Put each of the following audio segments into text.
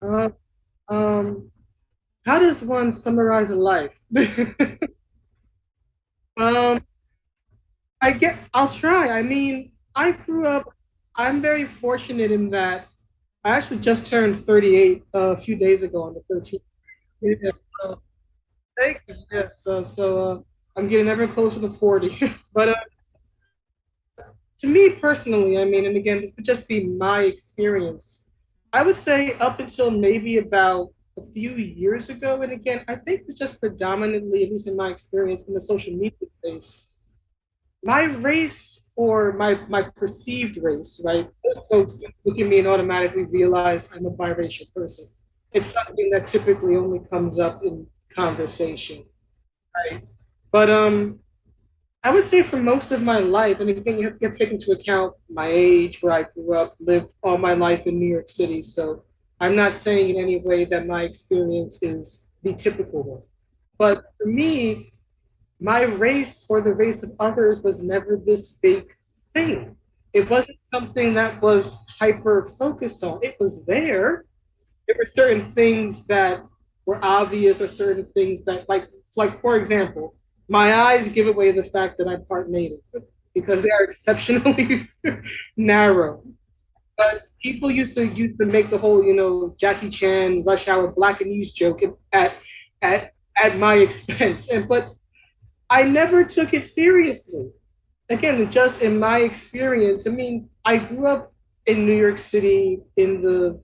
Uh, um, how does one summarize a life? um, I'll try. I mean, I grew up, I'm very fortunate in that I actually just turned 38 a few days ago on the 13th. Yeah, thank you. Yes, I'm getting ever closer to 40. But to me personally, I mean, and again, this would just be my experience. I would say up until maybe about a few years ago, and again, I think it's just predominantly, at least in my experience, in the social media space. My race or my perceived race, right? Most folks look at me and automatically realize I'm a biracial person. It's something that typically only comes up in conversation, right? But I would say for most of my life, and again, you have to take into account my age, where I grew up, lived all my life in New York City. So I'm not saying in any way that my experience is the typical one. But for me, my race or the race of others was never this big thing. It wasn't something that was hyper focused on. It was there. There were certain things that were obvious or certain things that like for example, my eyes give away the fact that I'm part native because they are exceptionally narrow. But people used to make the whole, Jackie Chan Rush Hour Black and News joke at at my expense. And but I never took it seriously. Again, just in my experience, I mean, I grew up in New York City in the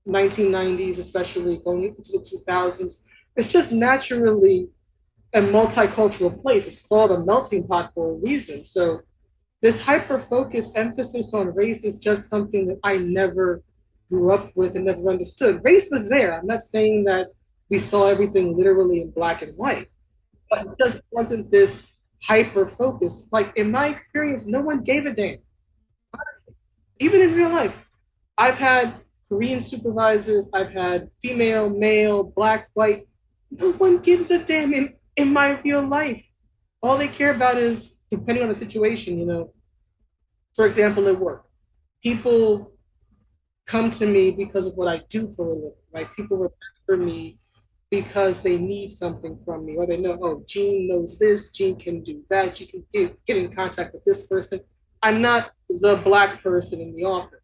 1990s, especially going into the 2000s. It's just naturally a multicultural place. It's called a melting pot for a reason. So this hyper focused emphasis on race is just something that I never grew up with and never understood. Race was there. I'm not saying that we saw everything literally in black and white, but it just wasn't this hyper focus. Like in my experience, no one gave a damn. Honestly. Even in real life, I've had Korean supervisors, I've had female, male, black, white. No one gives a damn in my real life. All they care about is, depending on the situation, for example, at work, people come to me because of what I do for a living, right? People remember me because they need something from me, or they know, oh, Gene knows this, Gene can do that, Gene can get in contact with this person. I'm not the black person in the office.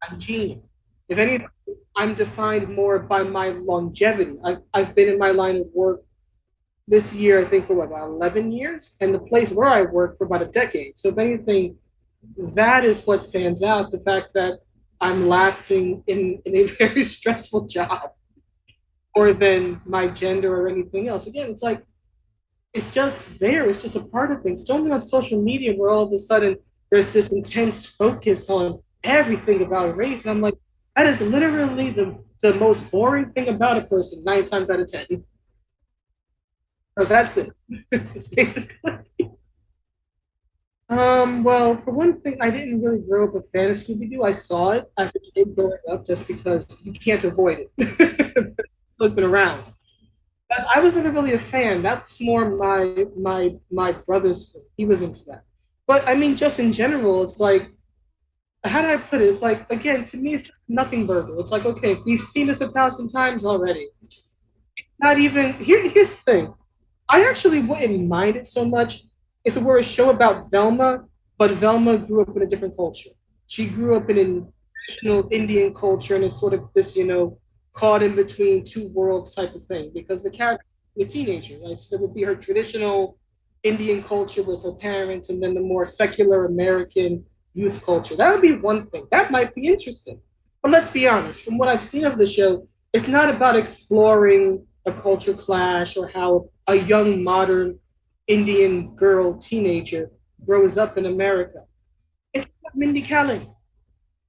I'm Gene. If anything, I'm defined more by my longevity. I've been in my line of work this year, I think, for what, about 11 years, and the place where I work for about a decade. So, if anything, that is what stands out, the fact that I'm lasting in a very stressful job more than my gender or anything else. Again, it's like, it's just there. It's just a part of things. It's only on social media where all of a sudden there's this intense focus on everything about race. And I'm like, that is literally the most boring thing about a person 9 times out of 10. So that's it. It's basically. Well, for one thing, I didn't really grow up a fan of Scooby Doo. I saw it as a kid growing up just because you can't avoid it. So it's been around. But I was never really a fan. That's more my brother's thing. He was into that. But I mean, just in general, it's like, how do I put it? It's like, again, to me, it's just nothing burger. It's like, okay, we've seen this 1,000 times already. It's not even here's the thing. I actually wouldn't mind it so much if it were a show about Velma, but Velma grew up in a different culture. She grew up in a traditional Indian culture and is sort of this, caught in between two worlds type of thing. Because the character is a teenager, right? So there would be her traditional Indian culture with her parents, and then the more secular American youth culture. That would be one thing. That might be interesting. But let's be honest, from what I've seen of the show, it's not about exploring a culture clash or how a young modern Indian girl teenager grows up in America. It's about Mindy Kaling.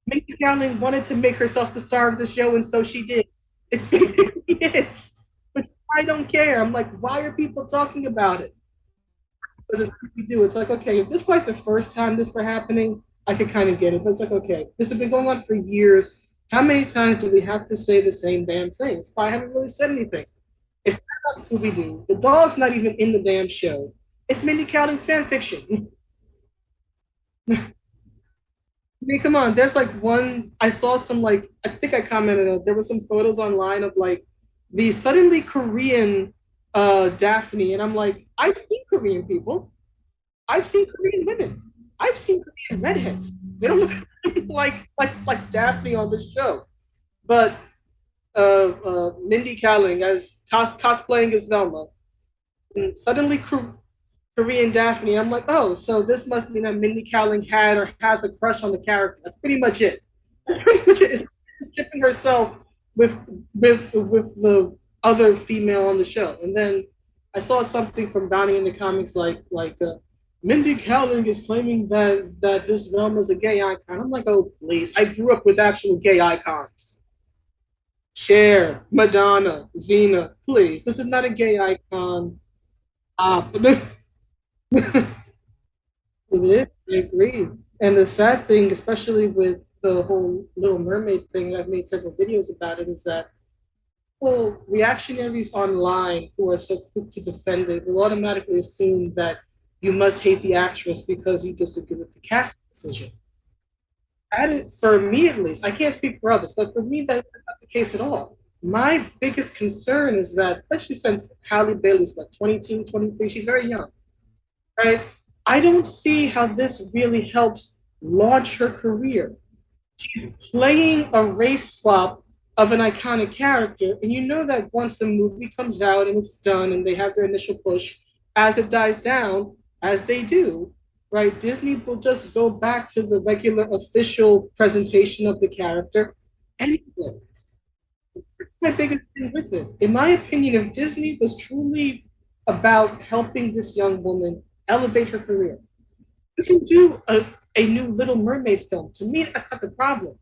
Mindy Kaling wanted to make herself the star of the show, and so she did. It's basically it. But I don't care. I'm like, why are people talking about it? But it's what we do. It's like, okay, if this was like the first time this were happening, I could kind of get it. But it's like, okay, this has been going on for years. How many times do we have to say the same damn things? I haven't really said anything. It's not Scooby Doo. The dog's not even in the damn show. It's Mindy Kaling's fan fiction. I mean, come on. There's like one. I saw some like. I think I commented. There were some photos online of like the suddenly Korean Daphne, and I'm like, I've seen Korean people. I've seen Korean women. I've seen Korean redheads. They don't look like Daphne on the show. But Mindy Kaling as cosplaying as Velma, and suddenly Korean Daphne. I'm like, oh, so this must mean that Mindy Kaling had or has a crush on the character. That's pretty much it. That's pretty much it. It's shipping herself with with the other female on the show. And then I saw something from Bounty in the comics Mindy Kaling is claiming that this Velma is a gay icon. I'm like, oh please! I grew up with actual gay icons. Cher, Madonna, Xena. Please, this is not a gay icon. It is. I agree. And the sad thing, especially with the whole Little Mermaid thing, I've made several videos about it, is that well, reactionaries online who are so quick to defend it will automatically assume that you must hate the actress because you disagree with the casting decision. For me at least, I can't speak for others, but for me, that's not the case at all. My biggest concern is that, especially since Halle Bailey's like 22, 23, she's very young, right? I don't see how this really helps launch her career. She's playing a race swap of an iconic character, and you know that once the movie comes out and it's done and they have their initial push, as it dies down, as they do, right? Disney will just go back to the regular official presentation of the character anyway. My biggest thing with it, in my opinion, if Disney was truly about helping this young woman elevate her career, you can do a new Little Mermaid film. To me, that's not the problem.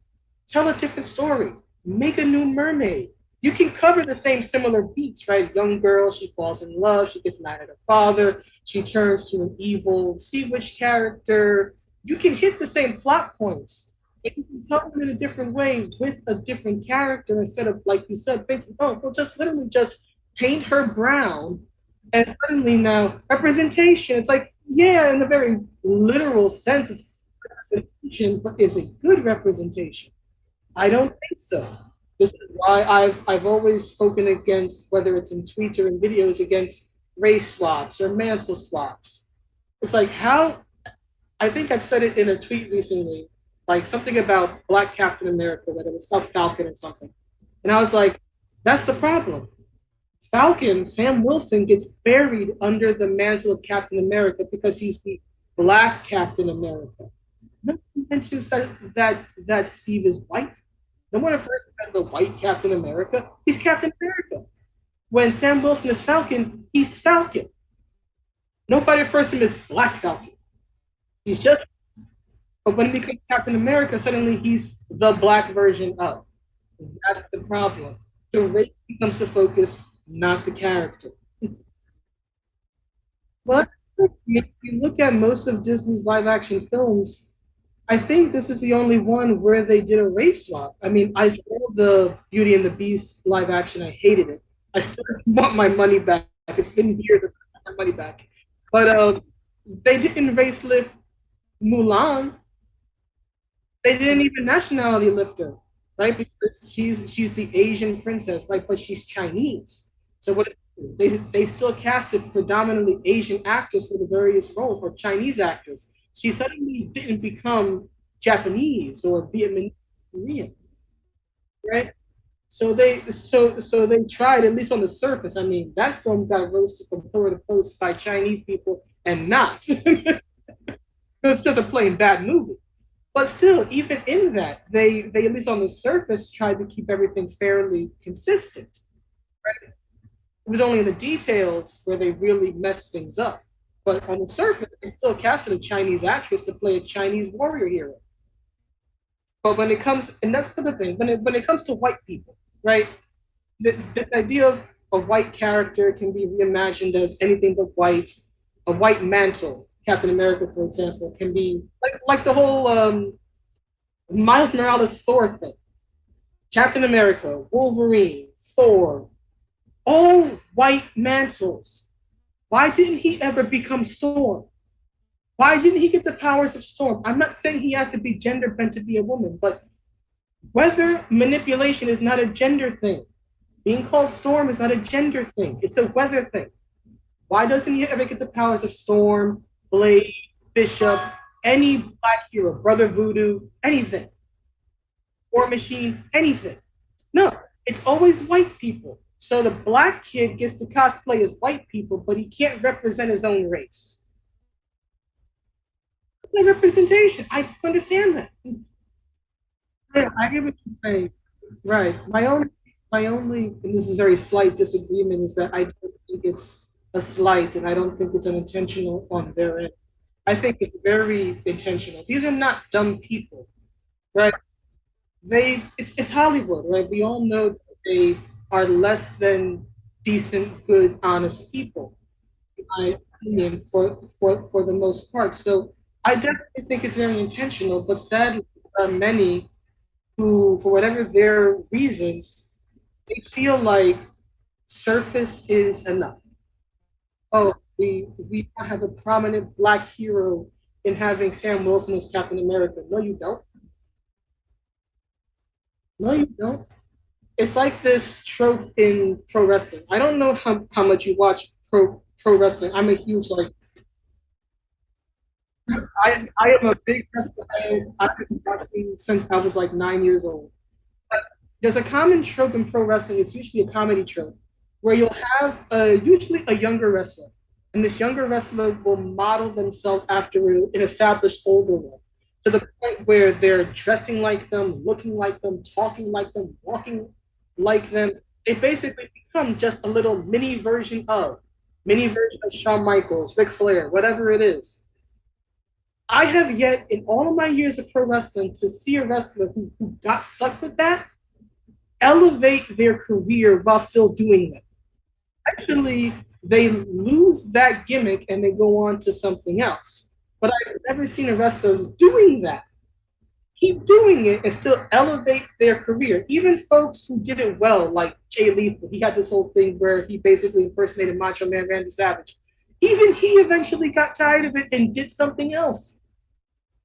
Tell a different story. Make a new mermaid. You can cover the same similar beats, right? Young girl, she falls in love, she gets mad at her father, she turns to an evil sea witch character. You can hit the same plot points. But you can tell them in a different way with a different character instead of, like you said, thinking, oh, we'll just literally just paint her brown and suddenly now representation. It's like, yeah, in a very literal sense, it's representation, but is it good representation? I don't think so. This is why I've always spoken against, whether it's in tweets or in videos, against race swaps or mantle swaps. It's like how I think I've said it in a tweet recently, like something about Black Captain America, whether it's about Falcon or something. And I was like, that's the problem. Falcon, Sam Wilson, gets buried under the mantle of Captain America because he's the Black Captain America. No one mentions that Steve is white. No one refers as the white Captain America. He's Captain America. When Sam Wilson is Falcon, he's Falcon. Nobody refers to him as Black Falcon. He's just, but when he becomes Captain America, suddenly he's the black version of. That's the problem. The race becomes the focus, not the character. But if you look at most of Disney's live action films, I think this is the only one where they did a race swap. I mean, I saw the Beauty and the Beast live action. I hated it. I still want my money back. It's been years. I want my money back. But they didn't race lift Mulan. They didn't even nationality lift her, right? Because she's the Asian princess, right? But she's Chinese. So what they still casted predominantly Asian actors for the various roles, or Chinese actors. She suddenly didn't become Japanese or Vietnamese, Korean, right? So they tried, at least on the surface. I mean, that film got roasted from pillar to post by Chinese people, and not. It's just a plain bad movie. But still, even in that, they at least on the surface tried to keep everything fairly consistent. Right? It was only in the details where they really messed things up. But on the surface, they still casted a Chinese actress to play a Chinese warrior hero. But when it comes, and that's the thing, when it comes to white people, right? This idea of a white character can be reimagined as anything but white. A white mantle, Captain America, for example, can be like the whole Miles Morales Thor thing. Captain America, Wolverine, Thor, all white mantles. Why didn't he ever become Storm? Why didn't he get the powers of Storm? I'm not saying he has to be gender bent to be a woman, but weather manipulation is not a gender thing. Being called Storm is not a gender thing. It's a weather thing. Why doesn't he ever get the powers of Storm, Blade, Bishop, any black hero, Brother Voodoo, anything, War Machine, anything? No, it's always white people. So the black kid gets to cosplay as white people, but he can't represent his own race. No representation. I understand that. Yeah, I get what you're saying. Right. My only, and this is a very slight disagreement, is that I don't think it's a slight, and I don't think it's unintentional on their end. I think it's very intentional. These are not dumb people, right? It's Hollywood, right? We all know that they are less than decent, good, honest people, in my opinion, for the most part. So I definitely think it's very intentional, but sadly, there are many who, for whatever their reasons, they feel like surface is enough. Oh, we have a prominent black hero in having Sam Wilson as Captain America. No, you don't. No, you don't. It's like this trope in pro wrestling. I don't know how much you watch pro wrestling. I'm a huge like I am a big wrestling fan. I've been watching since I was like 9 years old. But there's a common trope in pro wrestling. It's usually a comedy trope where you'll have usually a younger wrestler, and this younger wrestler will model themselves after an established older one to the point where they're dressing like them, looking like them, talking like them, walking like them. They basically become just a little mini version of Shawn Michaels, Ric Flair, whatever it is. I have yet, in all of my years of pro wrestling, to see a wrestler who got stuck with that elevate their career while still doing that. Actually, they lose that gimmick and they go on to something else. But I've never seen a wrestler doing that. Keep doing it and still elevate their career. Even folks who did it well, like Jay Lethal, he had this whole thing where he basically impersonated Macho Man Randy Savage. Even he eventually got tired of it and did something else.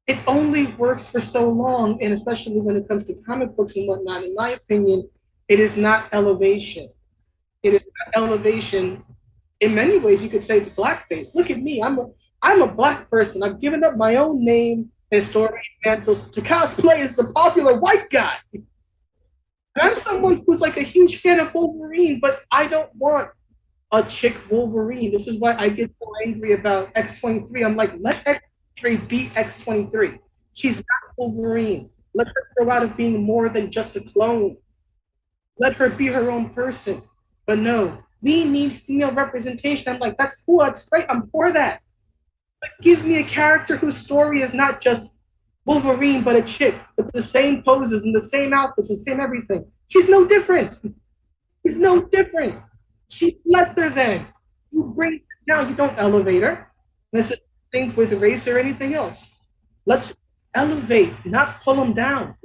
It only works for so long, and especially when it comes to comic books and whatnot, in my opinion, it is not elevation. It is not elevation. In many ways, you could say it's blackface. Look at me. I'm a black person. I've given up my own name and story mantles to cosplay as the popular white guy. And I'm someone who's like a huge fan of Wolverine, but I don't want a chick Wolverine. This is why I get so angry about X-23. I'm like, let X-23 be X-23. She's not Wolverine. Let her grow out of being more than just a clone. Let her be her own person. But no, we need female representation. I'm like, that's cool, that's great. I'm for that. But give me a character whose story is not just Wolverine, but a chick with the same poses and the same outfits and same everything. She's no different. She's no different. She's lesser than. You bring her down, you don't elevate her. This is the same with race or anything else. Let's elevate, not pull them down.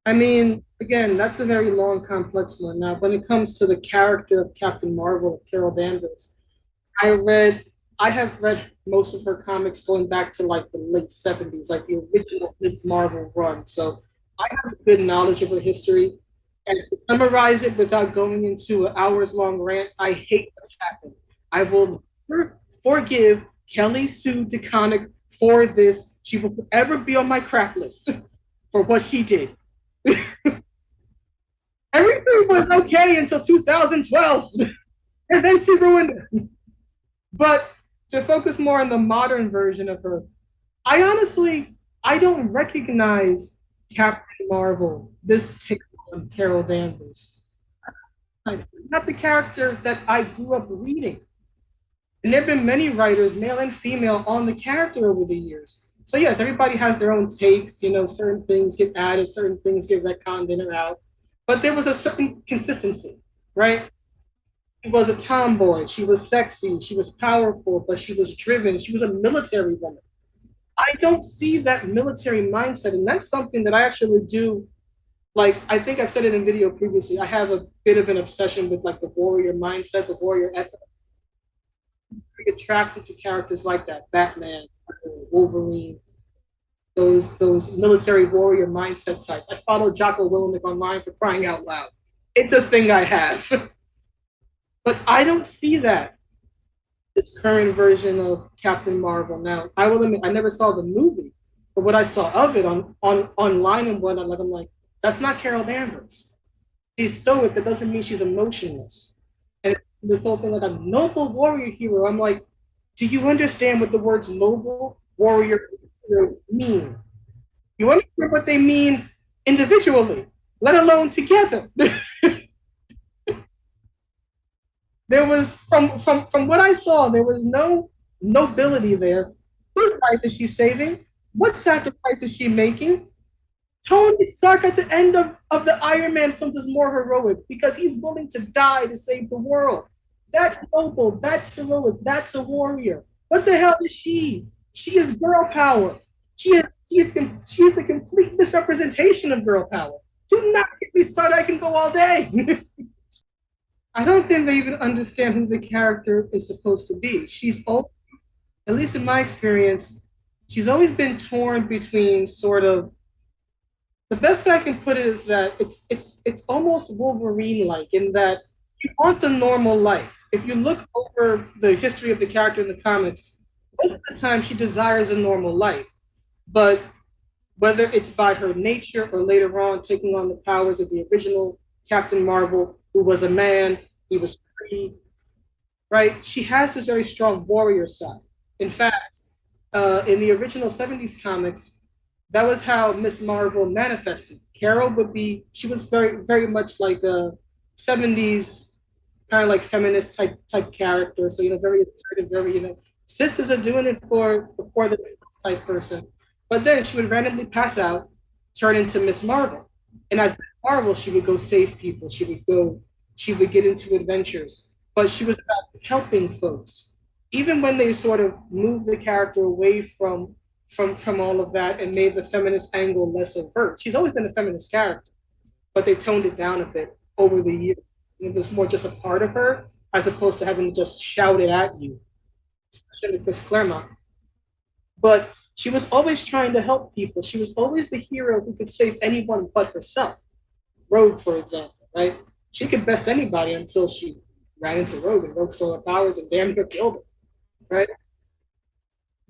I mean, again, that's a very long, complex one. Now, when it comes to the character of Captain Marvel, Carol Danvers, I read, I have read most of her comics going back to like the late 70s, like the original Miss Marvel run. So I have a good knowledge of her history. And to summarize it without going into an hours long rant, I hate what's happened. I will never forgive Kelly Sue DeConnick for this. She will forever be on my crap list for what she did. Everything was okay until 2012, and then she ruined it. But to focus more on the modern version of her, I honestly I don't recognize Captain Marvel, this take on Carol Danvers. It's not the character that I grew up reading. And there have been many writers, male and female, on the character over the years. So yes, everybody has their own takes. You know, certain things get added, certain things get retconned in or out. But there was a certain consistency, right? She was a tomboy. She was sexy. She was powerful, but she was driven. She was a military woman. I don't see that military mindset, and that's something that I actually do. Like I think I've said it in video previously. I have a bit of an obsession with like the warrior mindset, the warrior ethic. Very attracted to characters like that, Batman, Wolverine, those military warrior mindset types. I follow Jocko Willemick online for crying out loud. It's a thing I have. But I don't see that this current version of Captain Marvel. Now, I will admit I never saw the movie, but what I saw of it on online and whatnot, like I'm like, that's not Carol Danvers. She's stoic, that doesn't mean she's emotionless. And this whole thing like a noble warrior hero, I'm like, do you understand what the words noble warrior hero mean? You understand what they mean individually, let alone together. There was from what I saw, there was no nobility there. Whose life is she saving? What sacrifice is she making? Tony Stark at the end of the Iron Man films is more heroic because he's willing to die to save the world. That's noble. That's heroic. That's a warrior. What the hell is she? She is girl power. She is the complete misrepresentation of girl power. Do not get me started. I can go all day. I don't think they even understand who the character is supposed to be. She's always, at least in my experience, she's always been torn between sort of the best way I can put it is that it's almost Wolverine like in that he wants a normal life. If you look over the history of the character in the comics, most of the time she desires a normal life. But whether it's by her nature or later on taking on the powers of the original Captain Marvel, who was a man, he was free, right? She has this very strong warrior side. In fact, in the original 70s comics, that was how Miss Marvel manifested. Carol would be, she was very much like a 70s kind of like feminist type character. So, very assertive, very, sisters are doing it for the type person. But then she would randomly pass out, turn into Miss Marvel. And as Miss Marvel, she would go save people. She would get into adventures. But she was about helping folks. Even when they sort of moved the character away from all of that and made the feminist angle less overt. She's always been a feminist character, but they toned it down a bit over the years. It was more just a part of her as opposed to having to just shout it at you, especially Chris Claremont. But she was always trying to help people. She was always the hero who could save anyone but herself. Rogue, for example, right? She could best anybody until she ran into Rogue and Rogue stole her powers and damn near killed her, right?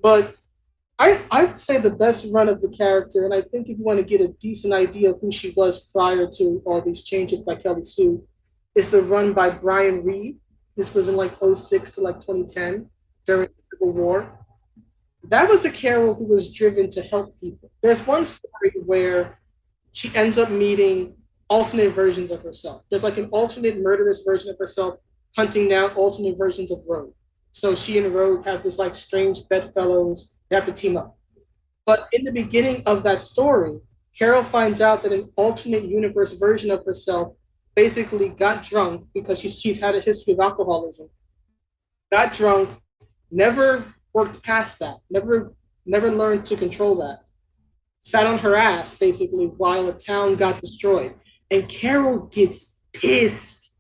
But I would say the best run of the character, and I think if you want to get a decent idea of who she was prior to all these changes by Kelly Sue, is the run by Brian Reed. This was in like '06 to like 2010 during the Civil War. That was a Carol who was driven to help people. There's one story where she ends up meeting alternate versions of herself. There's like an alternate murderous version of herself hunting down alternate versions of Rogue. So she and Rogue have this like strange bedfellows. They have to team up. But in the beginning of that story, Carol finds out that an alternate universe version of herself basically got drunk because she's had a history of alcoholism, got drunk, never worked past that, never learned to control that, sat on her ass basically while a town got destroyed. And Carol gets pissed.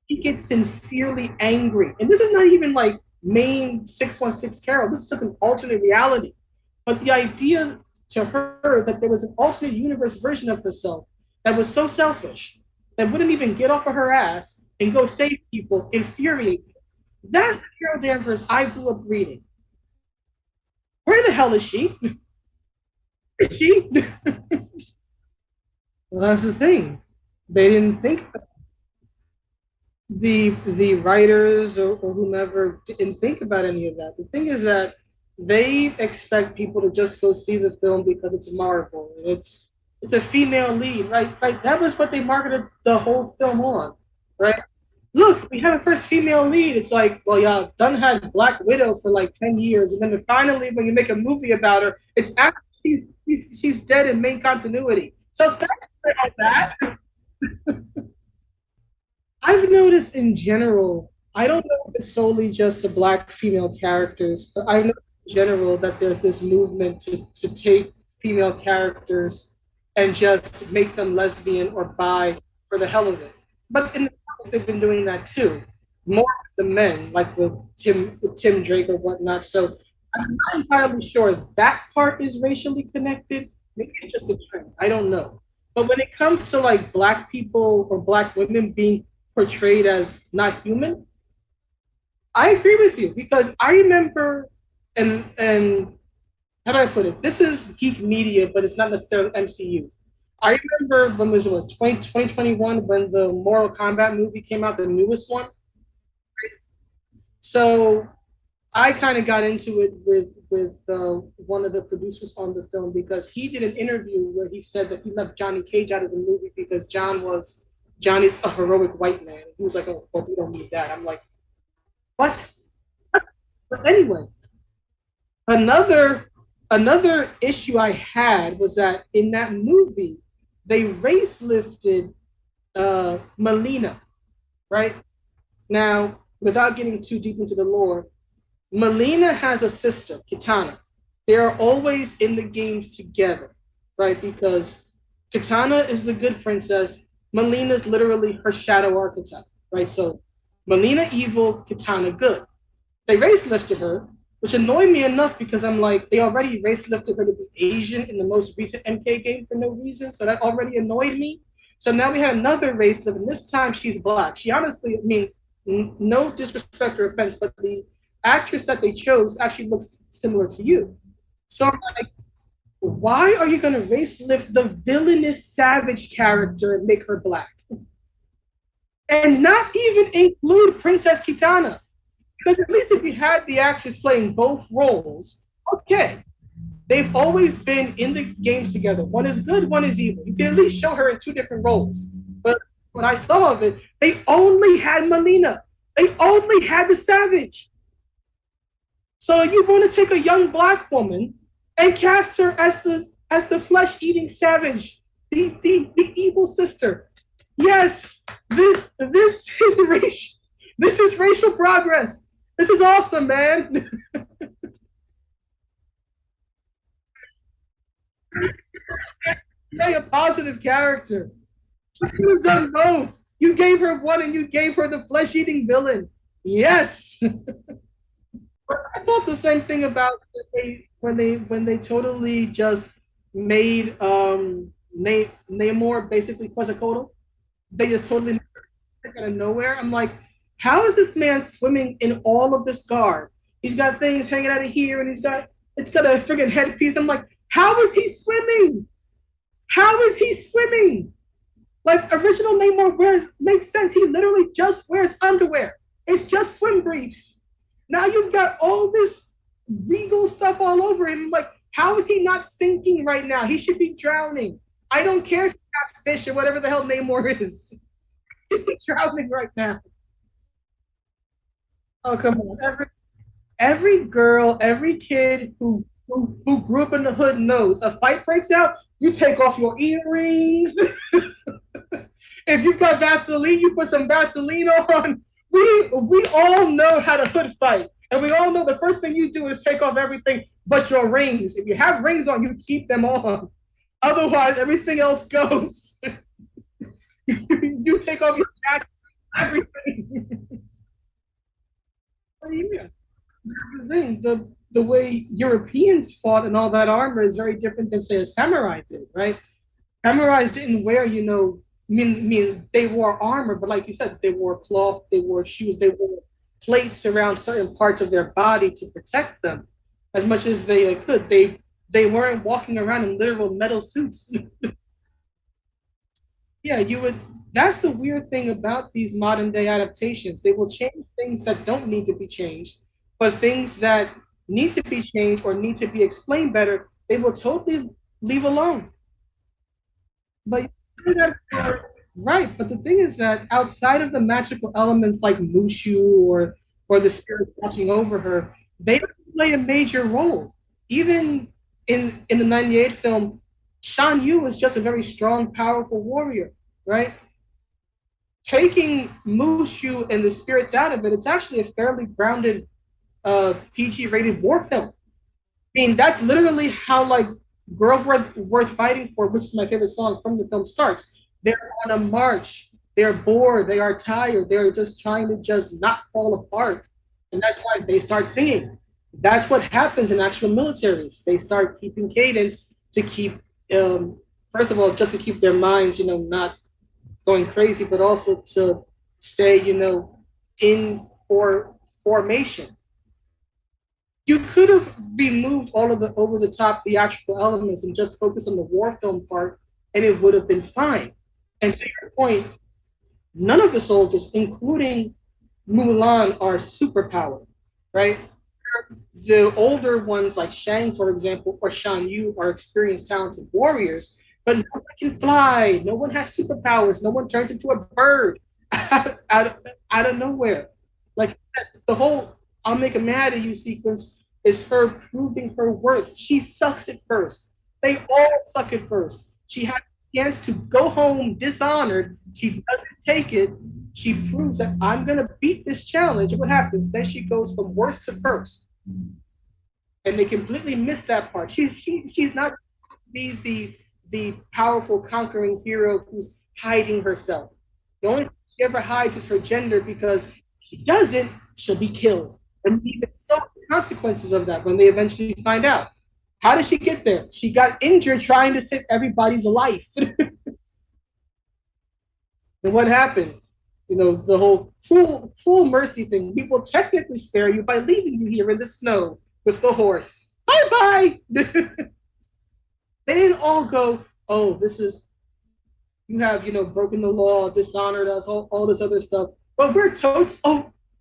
He gets sincerely angry. And this is not even like main 616 Carol. This is just an alternate reality. But the idea to her that there was an alternate universe version of herself that was so selfish, that wouldn't even get off of her ass and go save people, infuriates her. That's the Carol Danvers I grew up reading. Where the hell is she? Is she? Well, that's the thing. They didn't think the writers or whomever didn't think about any of that. The thing is that they expect people to just go see the film because it's Marvel. It's a female lead, right? Right. That was what they marketed the whole film on, right? Look, we have a first female lead. It's like, well, y'all done had Black Widow for like 10 years, and then finally, when you make a movie about her, it's after she's dead in main continuity. So thanks that. I've noticed in general, I don't know if it's solely just to Black female characters, but I've noticed in general that there's this movement to take female characters and just make them lesbian or bi for the hell of it. But in the comics, they've been doing that too. more with the men, like with Tim Drake or whatnot. So I'm not entirely sure that part is racially connected. Maybe it's just a trend. I don't know. But when it comes to like black people or black women being portrayed as not human, I agree with you because I remember and how do I put it? This is geek media, but it's not necessarily MCU. I remember when was it, what, 2021 when the Mortal Kombat movie came out, the newest one. So I kind of got into it with one of the producers on the film because he did an interview where he said that he left Johnny Cage out of the movie because Johnny's a heroic white man. He was like, oh, well, we don't need that. I'm like, what? But anyway, another another issue I had was that in that movie they race lifted Melina, right? Now, without getting too deep into the lore, Melina has a sister, Kitana. They are always in the games together, right? Because Kitana is the good princess. Melina's literally her shadow archetype, right? So Melina evil, Kitana good. They race lifted her, which annoyed me enough because I'm like, they already race lifted her to be Asian in the most recent MK game for no reason. So that already annoyed me. So now we had another race lift, and this time she's black. She honestly, I mean, no disrespect or offense, but the actress that they chose actually looks similar to you. So I'm like, why are you going to race lift the villainous savage character and make her black? And not even include Princess Kitana. Because at least if you had the actress playing both roles, okay, they've always been in the games together. One is good, one is evil. You can at least show her in two different roles. But what I saw of it, they only had Melina. They only had the Savage. So you want to take a young black woman and cast her as the flesh eating savage, the evil sister. Yes, this is racial. This is racial progress. This is awesome, man. Play a positive character. You could have done both. You gave her one and you gave her the flesh eating villain. Yes. I thought the same thing about when they totally just made Namor basically Quetzalcoatl. They just totally out of nowhere. I'm like, how is this man swimming in all of this garb? He's got things hanging out of here, and it's got a friggin' headpiece. I'm like, how is he swimming? How is he swimming? Like original Namor wears makes sense. He literally just wears underwear. It's just swim briefs. Now you've got all this regal stuff all over him. Like, how is he not sinking right now? He should be drowning. I don't care if he's got fish or whatever the hell Namor is. He's drowning right now. Oh come on! Every girl, every kid who grew up in the hood knows a fight breaks out. You take off your earrings. If you've got Vaseline, you put some Vaseline on. We all know how to hood fight. And we all know the first thing you do is take off everything but your rings. If you have rings on, you keep them on. Otherwise, everything else goes. You take off your jacket, everything. Yeah. That's the thing. The way Europeans fought and all that armor is very different than say a samurai did, right? Samurais didn't wear, I mean, they wore armor, but like you said, they wore cloth, they wore shoes, they wore plates around certain parts of their body to protect them as much as they could. They weren't walking around in literal metal suits. Yeah, you would. That's the weird thing about these modern day adaptations. They will change things that don't need to be changed, but things that need to be changed or need to be explained better, they will totally leave alone. But right, but the thing is that outside of the magical elements like Mushu or the spirit watching over her, they don't play a major role. Even in the '98 film, Shan Yu is just a very strong, powerful warrior, right? Taking Mushu and the spirits out of it, it's actually a fairly grounded PG rated war film. I mean, that's literally how like Girl Worth Fighting For, which is my favorite song from the film, starts. They're on a march They're bored, they are tired, they're just trying to just not fall apart. And that's why they start singing. That's what happens in actual militaries. They start keeping cadence to keep, um, first of all, just to keep their minds, not going crazy, but also to stay, in formation. You could have removed all of the over the top theatrical elements and just focused on the war film part, and it would have been fine. And to your point, none of the soldiers, including Mulan, are superpowered, right? The older ones, like Shang, for example, or Shan Yu, are experienced, talented warriors, but no one can fly. No one has superpowers. No one turns into a bird out of nowhere. Like the whole "I'll make a mad at you" sequence is her proving her worth. She sucks at first. They all suck at first. She had a chance to go home dishonored. She doesn't take it. She proves that I'm gonna beat this challenge. And what happens? Then she goes from worst to first, and they completely miss that part. She's not be the powerful conquering hero who's hiding herself. The only thing she ever hides is her gender, because if she doesn't, she'll be killed. And even so, the consequences of that when they eventually find out. How did she get there? She got injured trying to save everybody's life. And what happened? The whole full mercy thing. We will technically spare you by leaving you here in the snow with the horse. Bye bye. They didn't all go, oh, this is, you have, broken the law, dishonored us, all this other stuff. But we're totes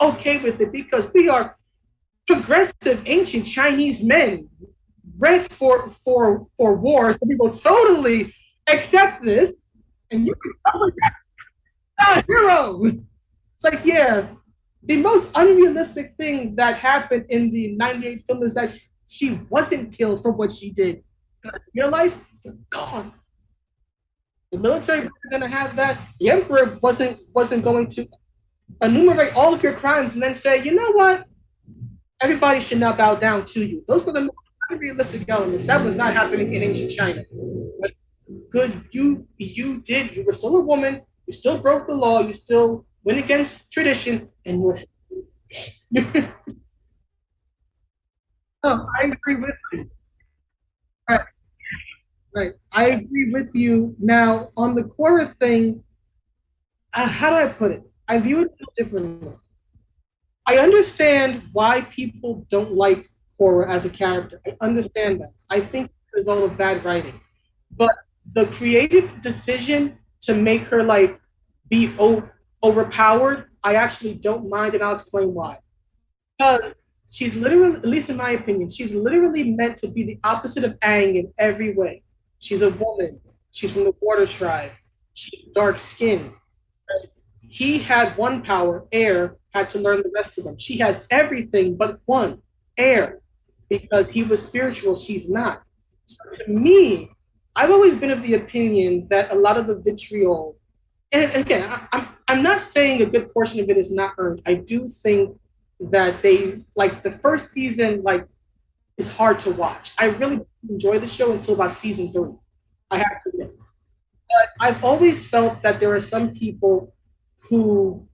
okay with it because we are progressive ancient Chinese men bred for war. So we will totally accept this, and you can come with that hero. It's like, yeah, the most unrealistic thing that happened in the 98 film is that she wasn't killed for what she did. In real life, God, the military wasn't going to have that. The emperor wasn't going to enumerate all of your crimes and then say, you know what, everybody should not bow down to you. Those were the most unrealistic elements. That was not happening in ancient China. But good, you did. You were still a woman. You still broke the law. You still went against tradition, and you were. No, I agree with you. Right, right. I agree with you. Now, on the Quora thing, how do I put it? I view it differently. I understand why people don't like Cora as a character. I understand that. I think it's all of bad writing. But the creative decision to make her like be overpowered, I actually don't mind, and I'll explain why. Because she's literally, at least in my opinion, she's literally meant to be the opposite of Aang in every way. She's a woman. She's from the water tribe. She's dark skinned. He had one power, air, had to learn the rest of them. She has everything but one, air, because he was spiritual, she's not. So to me, I've always been of the opinion that a lot of the vitriol, and again, I'm not saying a good portion of it is not earned. I do think that they, like the first season, like is hard to watch. I really enjoy the show until about season 3. I have to admit. But I've always felt that there are some people who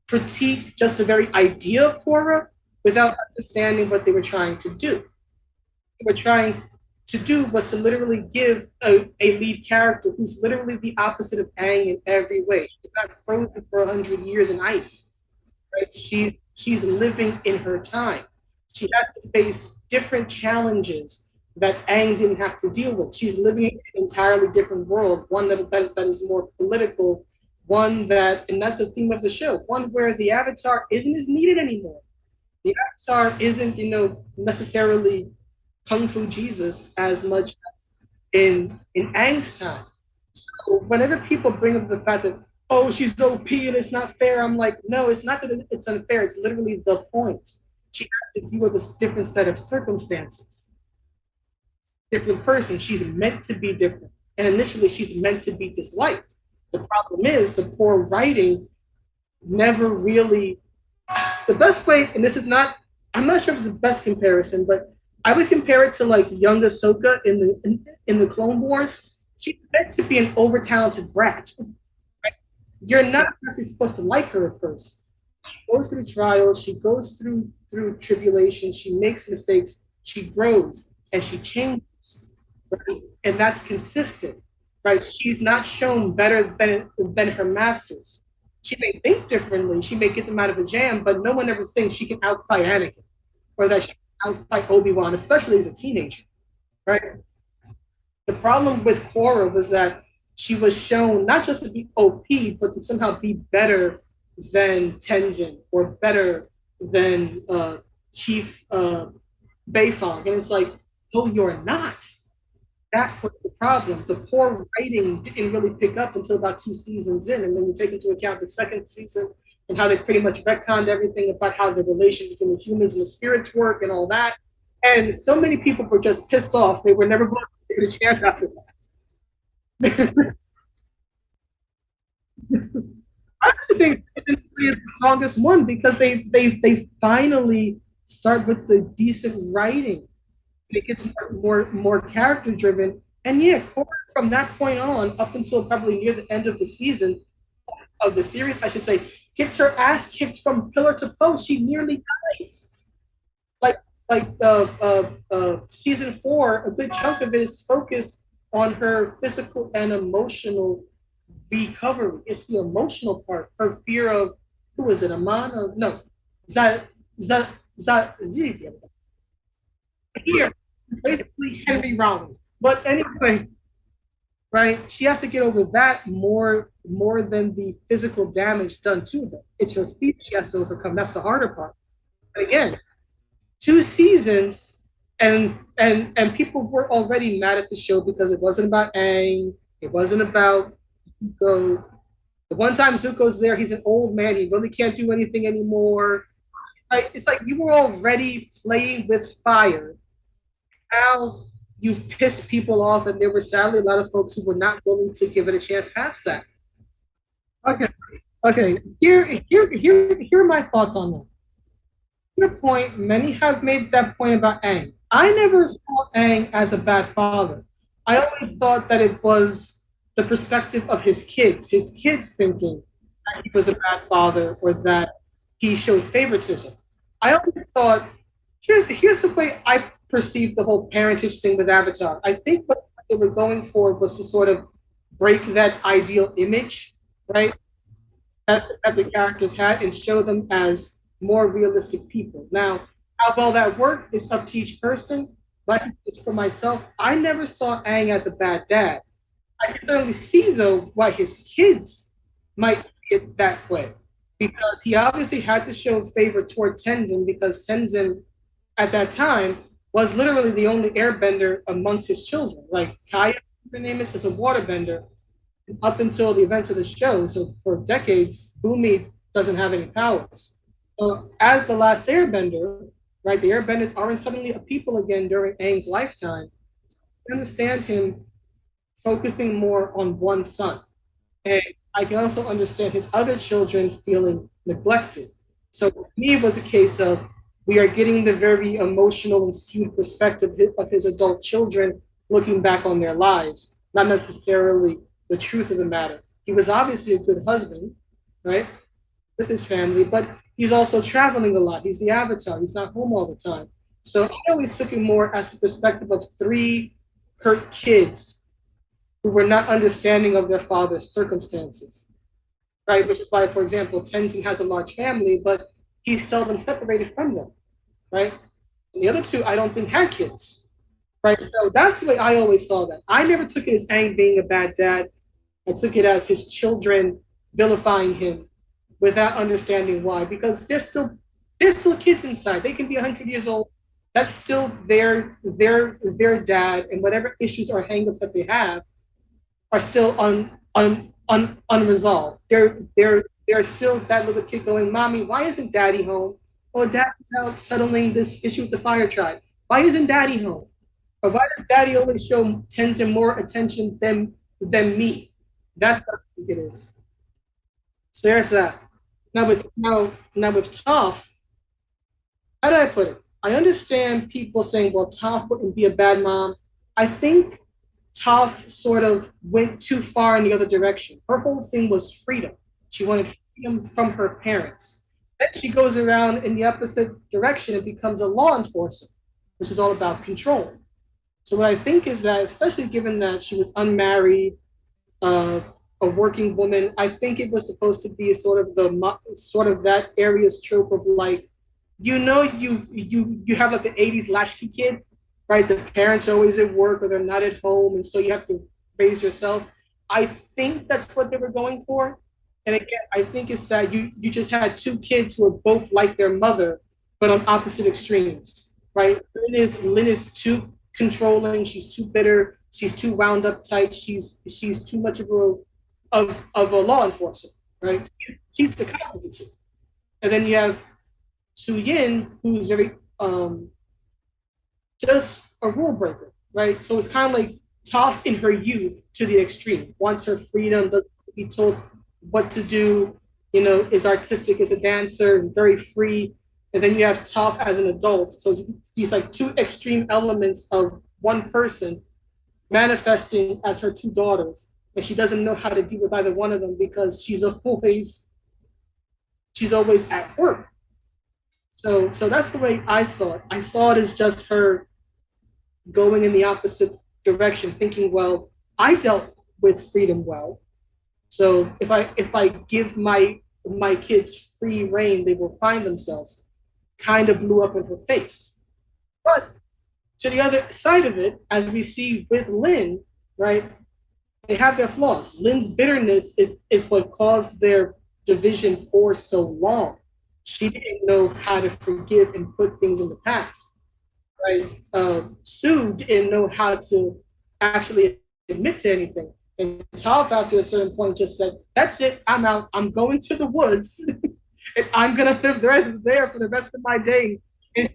critique just the very idea of Korra without understanding what they were trying to do. What they were trying to do was to literally give a lead character who's literally the opposite of Aang in every way. She's not frozen for 100 years in ice. Right? She's living in her time. She has to face different challenges that Aang didn't have to deal with. She's living in an entirely different world, one that is more political, one that, and that's the theme of the show, one where the avatar isn't as needed anymore. The avatar isn't, necessarily Kung Fu Jesus as much as in Aang's time. So whenever people bring up the fact that, oh, she's OP and it's not fair, I'm like, no, it's not that it's unfair. It's literally the point. She has to deal with a different set of circumstances, different person. She's meant to be different. And initially, she's meant to be disliked. The problem is the poor writing never really. The best way, and this is not, I'm not sure if it's the best comparison, but I would compare it to like young Ahsoka in the Clone Wars. She's meant to be an over talented brat. Right? you're not actually supposed to like her at first. She goes through trials, she goes through tribulations, she makes mistakes, she grows and she changes, right? And that's consistent, right? She's not shown better than her masters. She may think differently, she may get them out of a jam, but no one ever thinks she can outfight Anakin or that she can outfight Obi-Wan, especially as a teenager, right? The problem with Korra was that she was shown not just to be OP, but to somehow be better than Tenzin or better than Chief Beifong. And it's like, no, you're not. That was the problem. The poor writing didn't really pick up until about 2 seasons in. And then you take into account the second season and how they pretty much retconned everything about how the relation between the humans and the spirits work and all that. And so many people were just pissed off. They were never going to get a chance after that. I actually think season 3 is the strongest one because they finally start with the decent writing. It gets more character driven. And yeah, Korra from that point on, up until probably near the end of the season of the series, I should say, gets her ass kicked from pillar to post. She nearly dies. Like season 4, a good chunk of it is focused on her physical and emotional recovery. It's the emotional part. Her fear of who is it? Amana? No, Zat Zat Zat here, basically Henry Rollins. But anyway, right? She has to get over that more than the physical damage done to her. It's her feet she has to overcome. That's the harder part. But again, 2 seasons, and people were already mad at the show because it wasn't about Aang. It wasn't about Zuko. The one time Zuko's there, he's an old man. He really can't do anything anymore. Right? It's like you were already playing with fire. Now you've pissed people off, and there were sadly a lot of folks who were not willing to give it a chance past that. Okay, okay. Here are my thoughts on that. Your point, many have made that point about Aang. I never saw Aang as a bad father. I always thought that it was the perspective of his kids thinking that he was a bad father or that he showed favoritism. I always thought, here's the way I perceived the whole parentage thing with Avatar. I think what they were going for was to sort of break that ideal image, right? That the characters had and show them as more realistic people. Now, how well that worked is up to each person. Like just for myself, I never saw Aang as a bad dad. I can certainly see though why his kids might see it that way. Because he obviously had to show favor toward Tenzin because Tenzin at that time was literally the only airbender amongst his children. Like Kaya, her name is a waterbender, up until the events of the show. So for decades, Bumi doesn't have any powers. So as the last Airbender, right, the Airbenders aren't suddenly a people again during Aang's lifetime. I understand him focusing more on one son. And I can also understand his other children feeling neglected. So to me, it was a case of we are getting the very emotional and skewed perspective of his adult children looking back on their lives, not necessarily the truth of the matter. He was obviously a good husband, right, with his family, but he's also traveling a lot. He's the avatar. He's not home all the time. So I always took it more as a perspective of three hurt kids who were not understanding of their father's circumstances, right? Which is why, for example, Tenzin has a large family, but he's seldom separated from them, right? And the other two, I don't think had kids, right? So that's the way I always saw that. I never took it as Aang being a bad dad. I took it as his children vilifying him without understanding why, because they're still kids inside. They can be 100 years old. That's still their dad, and whatever issues or hangups that they have are still unresolved. They're still that little kid going, "Mommy, why isn't Daddy home? Oh, Daddy's out settling this issue with the fire tribe. Why isn't Daddy home? Or why does Daddy always show Tenzin more attention than me?" That's what I think it is. So there's that. Now with Toph, how did I put it? I understand people saying, well, Toph wouldn't be a bad mom. I think Toph sort of went too far in the other direction. Her whole thing was freedom. She wanted freedom from her parents. Then she goes around in the opposite direction and becomes a law enforcer, which is all about control. So what I think is that, especially given that she was unmarried, uh, a working woman, I think it was supposed to be sort of the sort of that area's trope of like, you have like the '80s latchkey kid, right? The parents are always at work or they're not at home, and so you have to raise yourself. I think that's what they were going for. And again, I think it's that you just had two kids who are both like their mother, but on opposite extremes, right? Lynn is too controlling. She's too bitter. She's too wound up tight. She's too much of a law enforcer, right? She's the cop of the two. And then you have Su Yin, who's very just a rule breaker, right? So it's kind of like tough in her youth to the extreme. Wants her freedom, doesn't be told what to do. Is artistic as a dancer, is very free. And then you have tough as an adult. So it's these like two extreme elements of one person manifesting as her two daughters, and she doesn't know how to deal with either one of them because she's always at work. So that's the way I saw it. I saw it as just her going in the opposite direction, thinking, well, I dealt with freedom well. So if I give my kids free reign, they will find themselves. Kind of blew up in her face. But to the other side of it, as we see with Lynn, right, they have their flaws. Lynn's bitterness is what caused their division for so long. She didn't know how to forgive and put things in the past. Right? Sue didn't know how to actually admit to anything. And Toph, after a certain point, just said, "That's it. I'm out. I'm going to the woods, and I'm gonna live there for the rest of my days in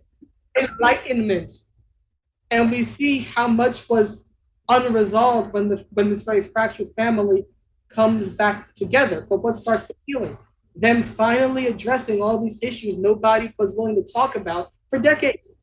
enlightenment." And we see how much was unresolved when this very fractured family comes back together. But what starts the healing? Them finally addressing all these issues nobody was willing to talk about for decades.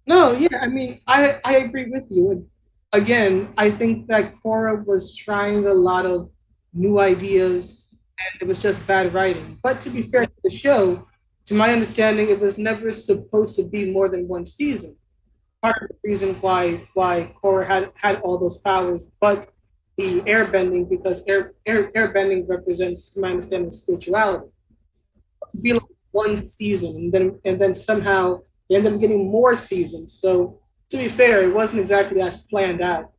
No, yeah, I mean, I agree with you. Again, I think that Cora was trying a lot of new ideas and it was just bad writing. But to be fair to the show, to my understanding, it was never supposed to be more than one season. Part of the reason why Cora had all those powers, but the airbending, because airbending represents, to my understanding, spirituality. To be like one season, and then somehow they ended up getting more seasons. So to be fair, it wasn't exactly as planned out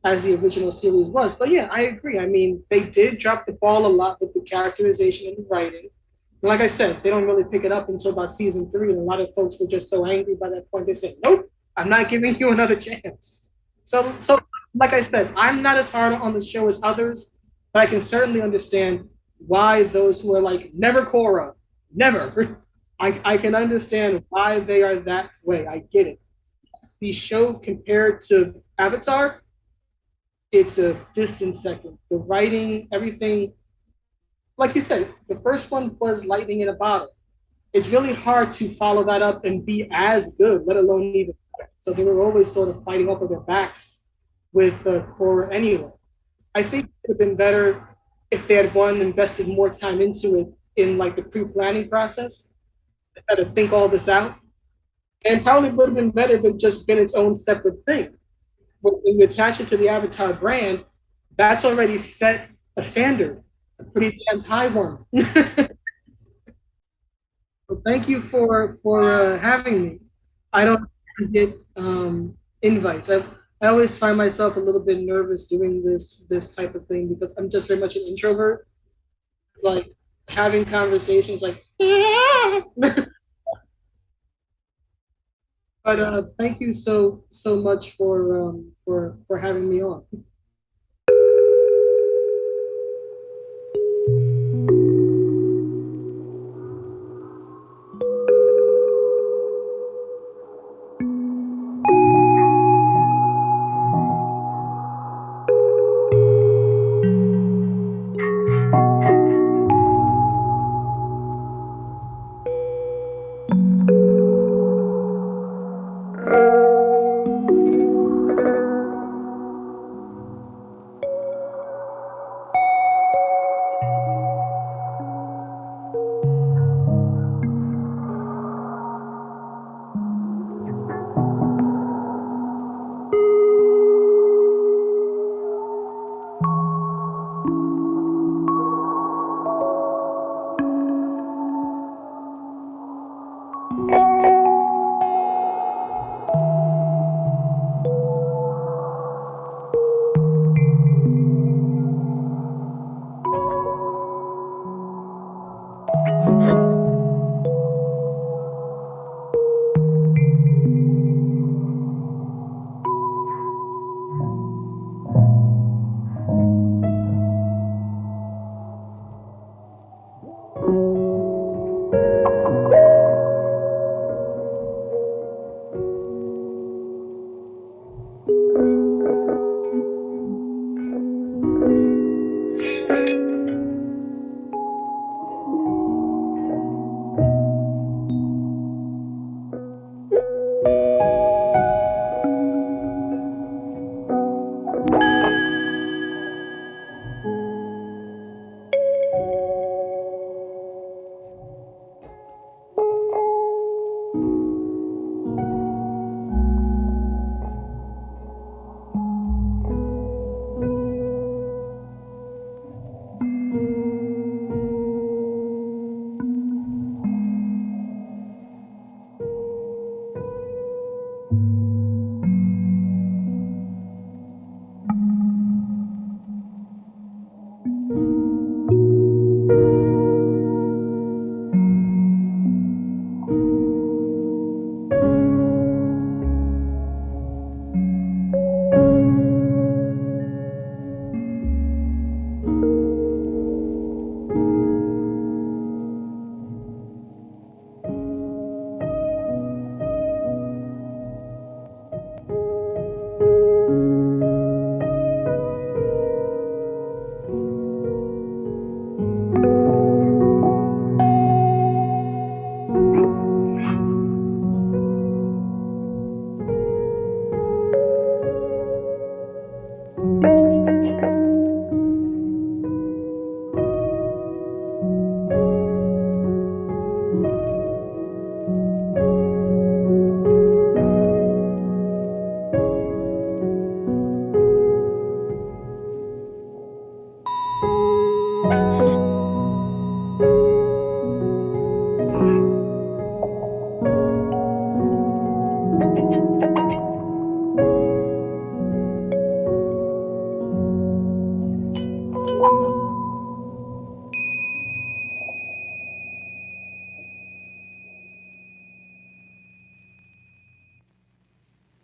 as the original series was. But yeah, I agree. I mean, they did drop the ball a lot with the characterization and the writing. And like I said, they don't really pick it up until about season three, and a lot of folks were just so angry by that point. They said, "Nope, I'm not giving you another chance." So like I said, I'm not as hard on the show as others, but I can certainly understand why those who are like never Korra, never. I can understand why they are that way. I get it. The show compared to Avatar, it's a distant second. The writing, everything, like you said, the first one was lightning in a bottle. It's really hard to follow that up and be as good, let alone even better. So they were always sort of fighting off of their backs with Korra anyway. I think it would have been better if they had one invested more time into it in like the pre-planning process, had to think all this out, and probably would have been better if it just been its own separate thing. But when you attach it to the Avatar brand, that's already set a standard, a pretty damn high one. So thank you for having me. I don't get invites. I always find myself a little bit nervous doing this type of thing because I'm just very much an introvert. It's like having conversations like but thank you so much for having me on.